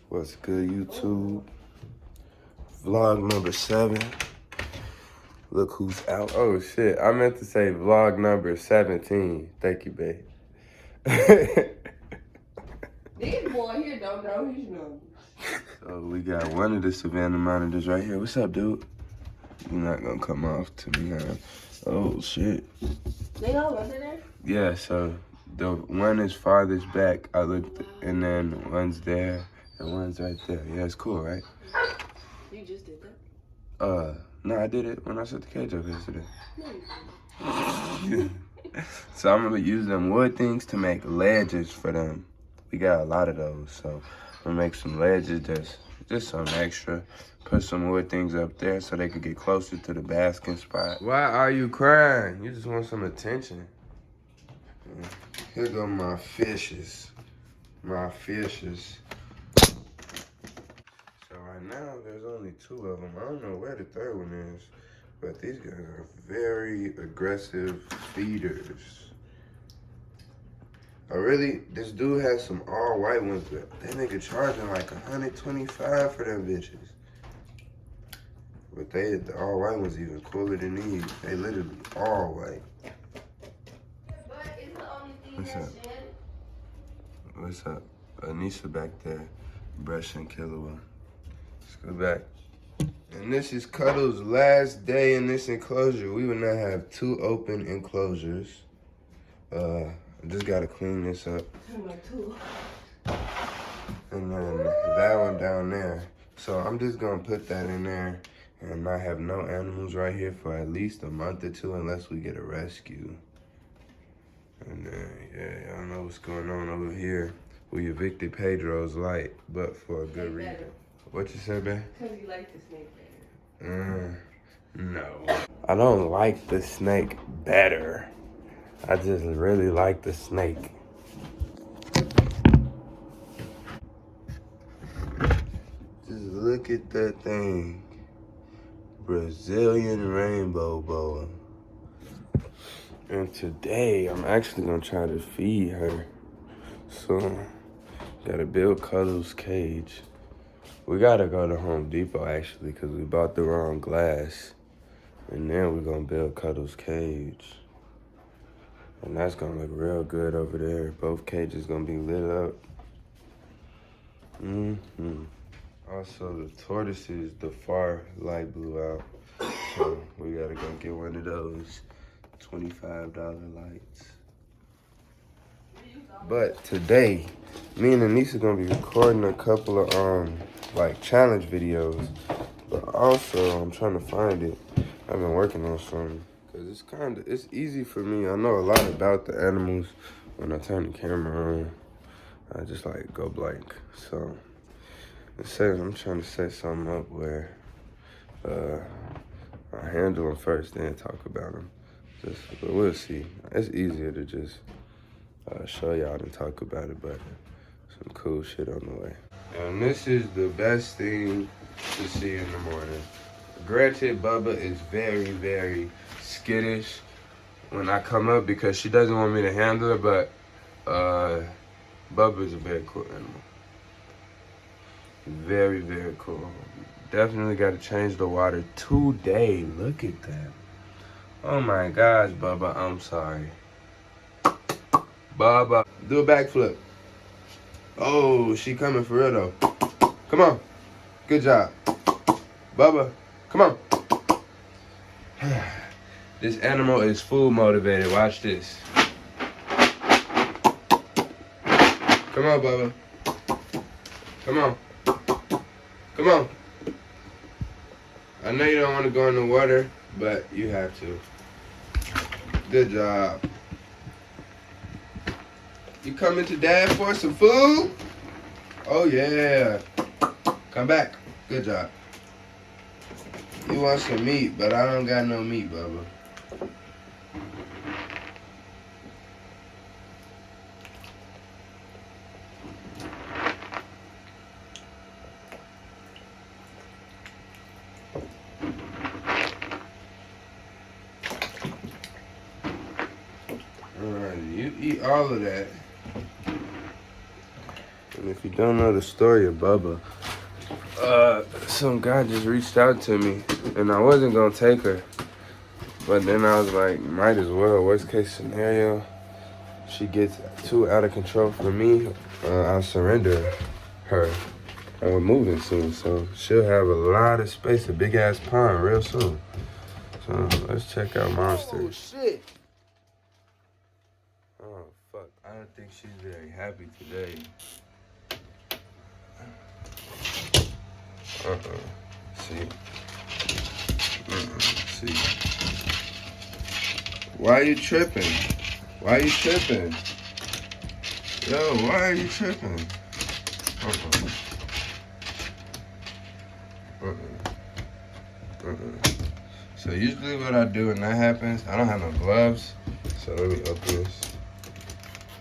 What's good, YouTube? Vlog number 7. Look who's out. Oh, shit. I meant to say vlog number 17. Thank you, babe. This boy here don't know his numbers. So we got one of the Savannah monitors right here. What's up, dude? You're not gonna come off to me, huh? Oh, shit. They all under there? Yeah, so the one is farthest back. I looked, and then one's there, and one's right there. Yeah, it's cool, right? You just did that? No, I did it when I set the cage up yesterday. No, you didn't. So I'm gonna use them wood things to make ledges for them. We got a lot of those, so I'm gonna make some ledges, just some extra. Put some wood things up there so they could get closer to the basking spot. Why are you crying? You just want some attention. Here go my fishes. My fishes. So right now, there's only 2 of them. I don't know where the third one is, but these guys are very aggressive feeders. This dude has some all white ones, but that nigga charging like $125 for them bitches. But the all white ones even cooler than these. They literally all white. But it's the only thing What's that's up? shed. What's up? Anisha back there, brushing Killua. Let's go back. And this is Cuddle's last day in this enclosure. We will now have 2 open enclosures. I just gotta clean this up. And then that one down there. So I'm just gonna put that in there and not have no animals right here for at least a month or 2 unless we get a rescue. And then, yeah, y'all know what's going on over here. We evicted Pedro's light, but for a good reason. What you said, babe? Because you like the snake better. No. I don't like the snake better. I just really like the snake. Just look at that thing. Brazilian rainbow boa. And today, I'm actually gonna try to feed her. So, gotta build Cuddle's cage. We gotta go to Home Depot, actually, because we bought the wrong glass. And then we're gonna build Cuddle's cage. And that's gonna look real good over there. Both cages gonna be lit up. Also, the tortoises, the far light blew out. So we gotta go get one of those $25 lights. But today, me and Anissa gonna be recording a couple of like challenge videos. But also, I'm trying to find it. I've been working on something. Cause it's easy for me. I know a lot about the animals. When I turn the camera on, I just like go blank. So I'm trying to set something up where I handle them first, then talk about them. But we'll see. It's easier to just show y'all and talk about it, but some cool shit on the way. And this is the best thing to see in the morning. Granted, Bubba is very, very skittish when I come up because she doesn't want me to handle her, but Bubba is a very cool animal. Very, very cool. Definitely got to change the water today. Look at that. Oh my gosh, Bubba, I'm sorry. Bubba, do a backflip. Oh, she coming for real though. Come on. Good job. Bubba, come on. This animal is food motivated. Watch this. Come on, Bubba. Come on. Come on. I know you don't want to go in the water, but you have to. Good job. You coming to Dad for some food? Oh, yeah. Come back. Good job. You want some meat, but I don't got no meat, Bubba. Alright, you eat all of that. Let me if you don't know the story of Bubba, some guy just reached out to me, and I wasn't gonna take her, but then I was like, might as well. Worst case scenario, she gets too out of control for me, I'll surrender her. And we're moving soon, so she'll have a lot of space, a big ass pond real soon. So let's check out Monsters. Oh shit! Oh fuck, I don't think she's very happy today. See. See. Why are you tripping? Why are you tripping? Yo, why are you tripping? So usually what I do when that happens, I don't have no gloves. So let me open this.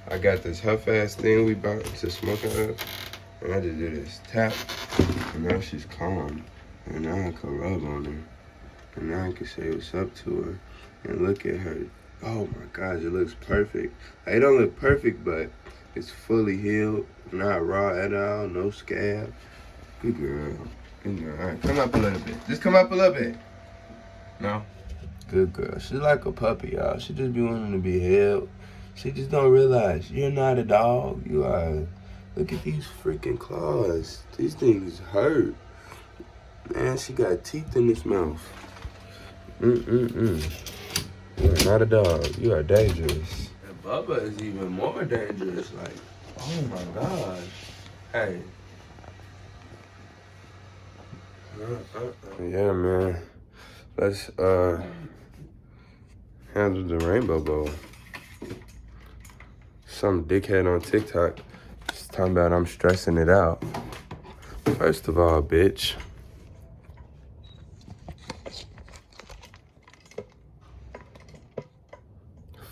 I got this huff ass thing we bought to smoke out of. And I just do this tap. And now she's calm. And now I can rub on her. And now I can say what's up to her. And look at her. Oh my gosh, it looks perfect. It don't look perfect, but it's fully healed. Not raw at all. No scab. Good girl. Good girl. All right, come up a little bit. Just come up a little bit. No? Good girl. She's like a puppy, y'all. She just be wanting to be held. She just don't realize you're not a dog. You are. Look at these freaking claws. These things hurt. Man, she got teeth in this mouth. You are not a dog. You are dangerous. And Bubba is even more dangerous. Like, oh my gosh. Hey. Yeah, man. Let's handle the rainbow bowl. Some dickhead on TikTok is talking about I'm stressing it out. First of all, bitch.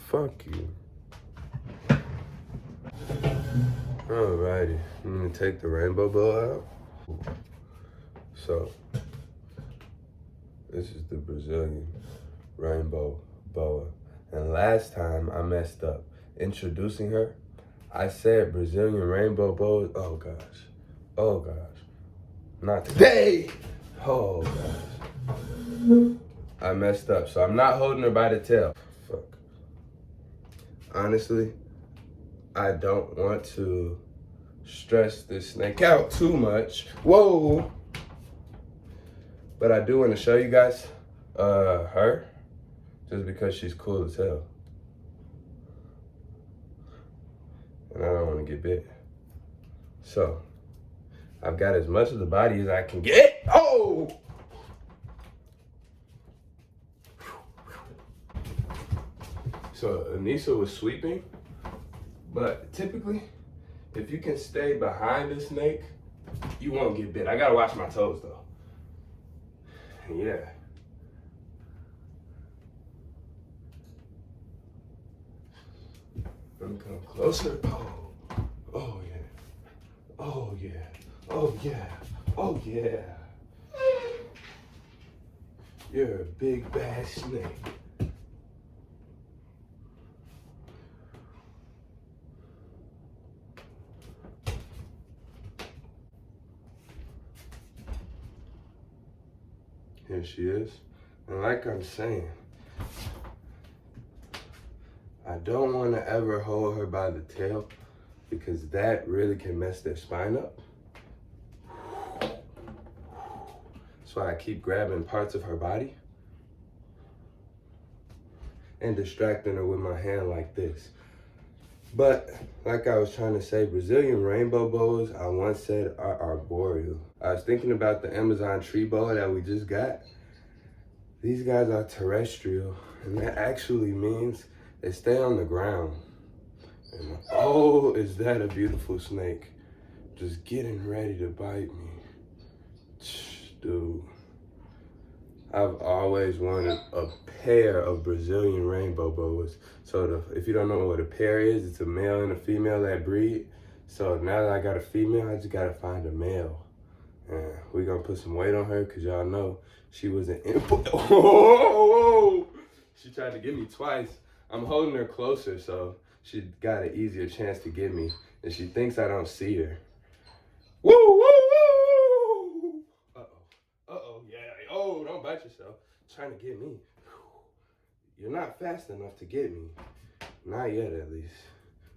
Fuck you. Alrighty, I'm gonna take the rainbow bowl out. So, this is the Brazilian rainbow boa. And last time I messed up introducing her. I said Brazilian rainbow boa. Oh gosh. Oh gosh. Not today. Oh gosh. I messed up. So I'm not holding her by the tail. Fuck. Honestly, I don't want to stress this snake out too much. Whoa. But I do want to show you guys her, just because she's cool as hell. And I don't want to get bit. So, I've got as much of the body as I can get. Oh! So, Anissa was sweeping, but typically, if you can stay behind the snake, you won't get bit. I gotta wash my toes though. Yeah. Let me come closer. Oh yeah. Oh yeah. Oh yeah. Oh yeah. You're a big bad snake. Here she is. And like I'm saying, I don't want to ever hold her by the tail because that really can mess their spine up. That's why I keep grabbing parts of her body and distracting her with my hand like this. But like I was trying to say, Brazilian rainbow boas, I once said, are arboreal. I was thinking about the Amazon tree boa that we just got. These guys are terrestrial, and that actually means they stay on the ground. And oh, is that a beautiful snake? Just getting ready to bite me. Dude, I've always wanted a pair of Brazilian rainbow boas. So if you don't know what a pair is, it's a male and a female that breed. So now that I got a female, I just gotta find a male. And we're gonna put some weight on her because y'all know she was an input. Oh, she tried to get me twice. I'm holding her closer so she got an easier chance to get me. And she thinks I don't see her. Woo, woo, woo! Uh-oh, yeah. Oh, don't bite yourself. Trying to get me. You're not fast enough to get me. Not yet, at least.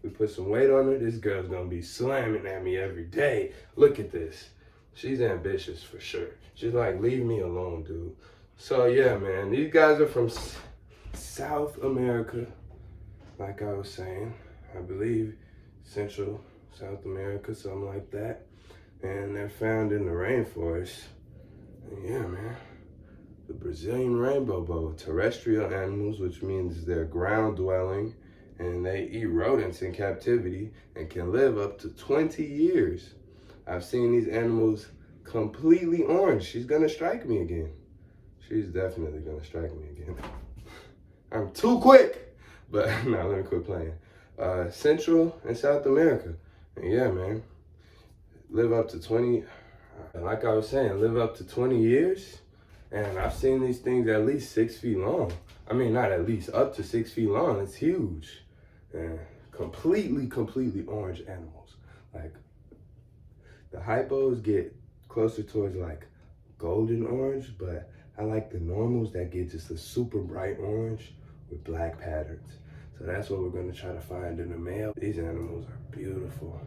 We put some weight on her. This girl's gonna be slamming at me every day. Look at this. She's ambitious for sure. She's like, leave me alone, dude. So yeah, man, these guys are from South America. Like I was saying, I believe Central South America, something like that. And they're found in the rainforest. And yeah, man. The Brazilian rainbow boa, terrestrial animals, which means they're ground dwelling, and they eat rodents in captivity and can live up to 20 years. I've seen these animals completely orange. She's gonna strike me again. She's definitely gonna strike me again. I'm too quick, but no, let me quit playing. Central and South America, and yeah, man, live up to 20, like I was saying, live up to 20 years. And I've seen these things at least 6 feet long. I mean, not at least, up to 6 feet long. It's huge. And completely orange animals. Like, the hypos get closer towards like golden orange, but I like the normals that get just a super bright orange with black patterns. So that's what we're gonna try to find in the mail. These animals are beautiful.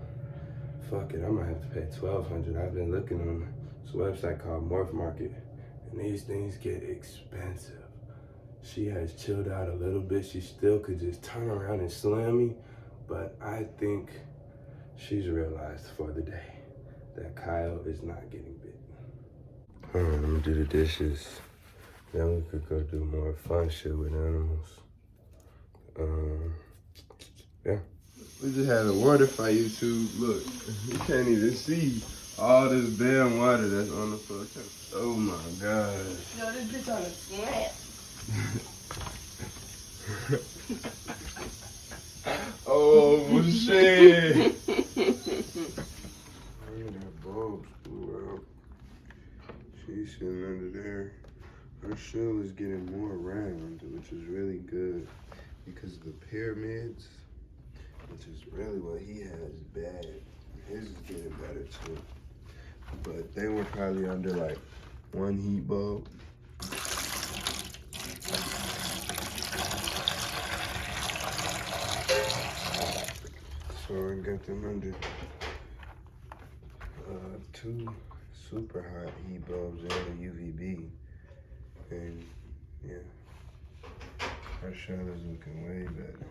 Fuck it, I might have to pay $1,200. I've been looking on this website called Morph Market. And these things get expensive. She has chilled out a little bit. She still could just turn around and slam me. But I think she's realized for the day that Kyle is not getting bit. All right, let me do the dishes. Then we could go do more fun shit with animals. Yeah. We just had a water fight, YouTube. Look, you can't even see all this damn water that's on the floor. Oh my gosh. No, this bitch on a slant. Oh shit. That bulbs blew out. She's sitting under there. Her shell is getting more round, which is really good because the pyramids, which is really what he has, bad. His is getting better too. But they were probably under like one heat bulb. So I got them under 2 super hot heat bulbs and a UVB. And yeah, our shell is looking way better.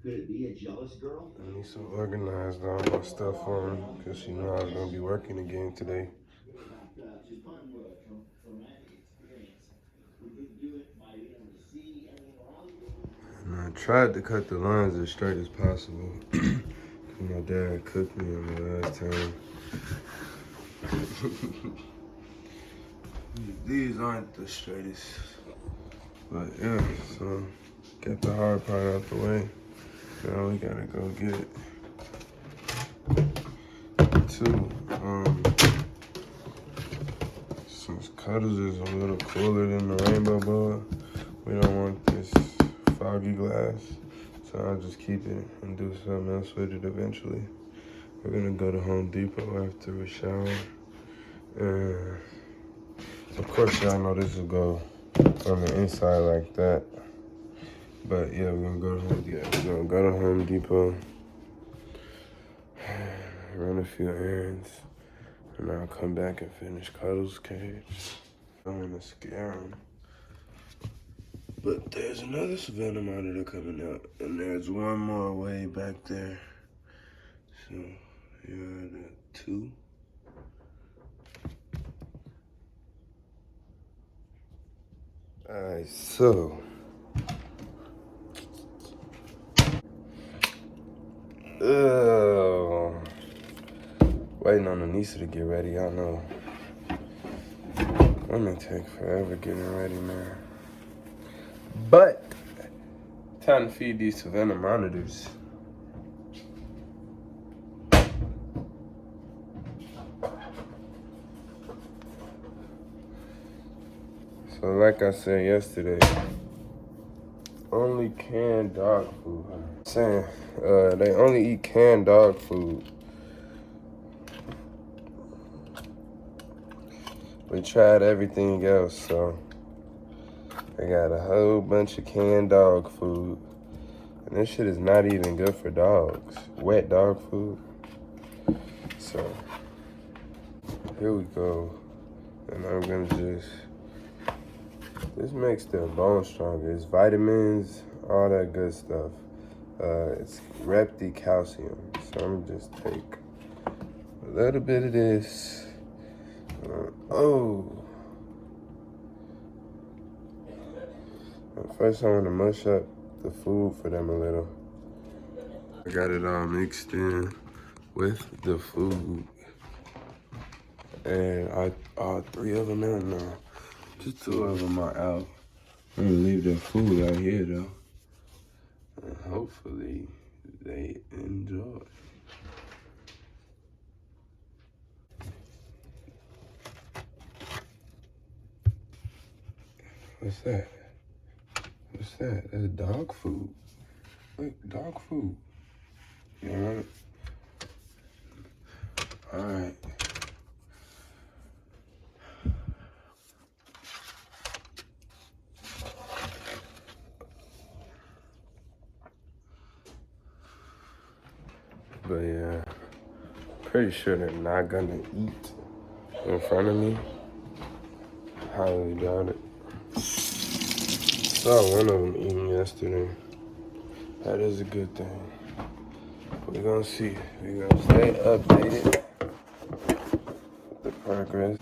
Could it be a jealous girl? I need some organized all my stuff on because she knew I was gonna be working again today. And I tried to cut the lines as straight as possible. My dad cooked me on the last time. These aren't the straightest. But yeah, so get the hard part out the way. Now we gotta go get 2. Since Cuddles is a little cooler than the rainbow boa, we don't want this foggy glass. So I'll just keep it and do something else with it eventually. We're gonna go to Home Depot after we shower. And of course y'all know this will go on the inside like that. But yeah, we're gonna go to Home Depot. We're gonna go to Home Depot, run a few errands, and I'll come back and finish Cuddles' cage. I'm gonna scare him. But there's another Savannah monitor coming out, and there's one more way back there. So you're at 2. Alright, so waiting on Anissa to get ready. I know women take forever getting ready, man. But time to feed these Savannah monitors. So like I said yesterday, only canned dog food. I'm saying they only eat canned dog food we tried everything else, so I got a whole bunch of canned dog food. And this shit is not even good for dogs. Wet dog food. So, here we go. And I'm gonna this makes their bones stronger. It's vitamins, all that good stuff. It's Repti calcium. So I'm gonna just take a little bit of this. First I wanna mush up the food for them a little. I got it all mixed in with the food. And all 3 of them in now. Just 2 of them are out. I'm gonna leave that food out here though. And hopefully they enjoy. What's that? What's that? That's dog food. Look, dog food. You want it? All right. But yeah, pretty sure they're not gonna eat in front of me. Highly doubt it. Saw one of them eating yesterday. That is a good thing. We're gonna see. We're gonna stay updated with the progress.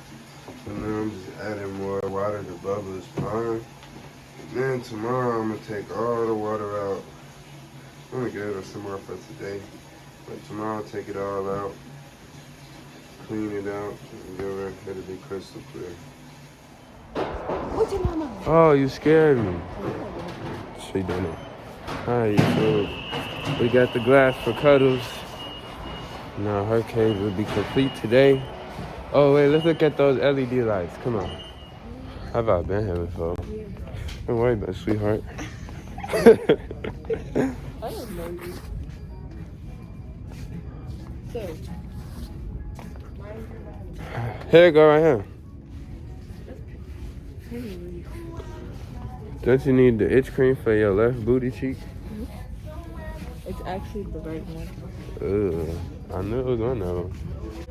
And then I'm just adding more water to Bubba's pond. And then tomorrow I'm gonna take all the water out. I'm gonna give it some more for today. But tomorrow I'll take it all out, clean it out, and give it, it'll be crystal clear. What's your mama? Oh, you scared me. She done it. Alright, so we got the glass for Cuddles. Now her cage will be complete today. Oh wait, let's look at those LED lights. Come on. Have I been here before? Yeah. Don't worry about it, sweetheart. I don't know you. So, Here, go right here. Don't you need the itch cream for your left booty cheek? it's actually the right one. Ugh, I knew it was one of them.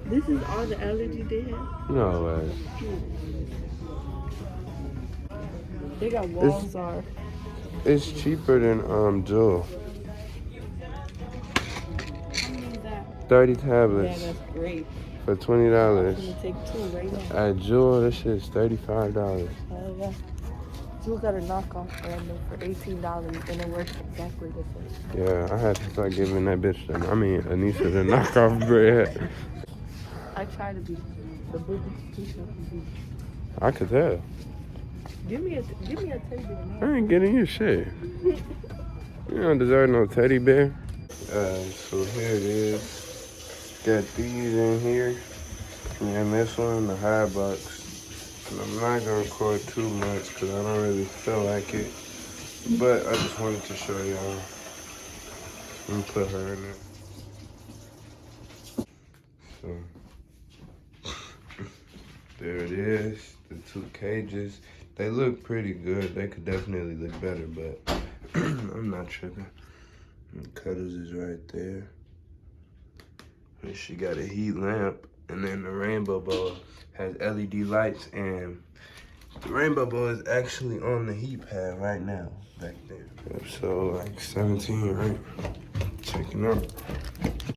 This is all the allergy they have? No way. They got walls are. It's cheaper than Jewel. How many is that? 30 Yeah, tablets that's great. for I'm $20. gonna take 2 right now. At Jewel, this shit's $35. Oh yeah. You got a knockoff brand new for $18 and it works exactly the same. Yeah, I had to start giving that bitch Anisha the knockoff bread. I try to be the biggest teacher. I could tell. Give me a teddy bear I now. ain't getting you shit. You don't deserve no teddy bear. So here it is. Got these in here. And this one, the high box. And I'm not gonna record too much because I don't really feel like it. But I just wanted to show y'all. Let me put her in there. So, there it is. The 2 cages. They look pretty good. They could definitely look better, but I'm not tripping. And Cuddles is right there. And she got a heat lamp. And then the rainbow bowl has LED lights. And the rainbow bowl is actually on the heat pad right now, back there. So like 17, right? Checking out.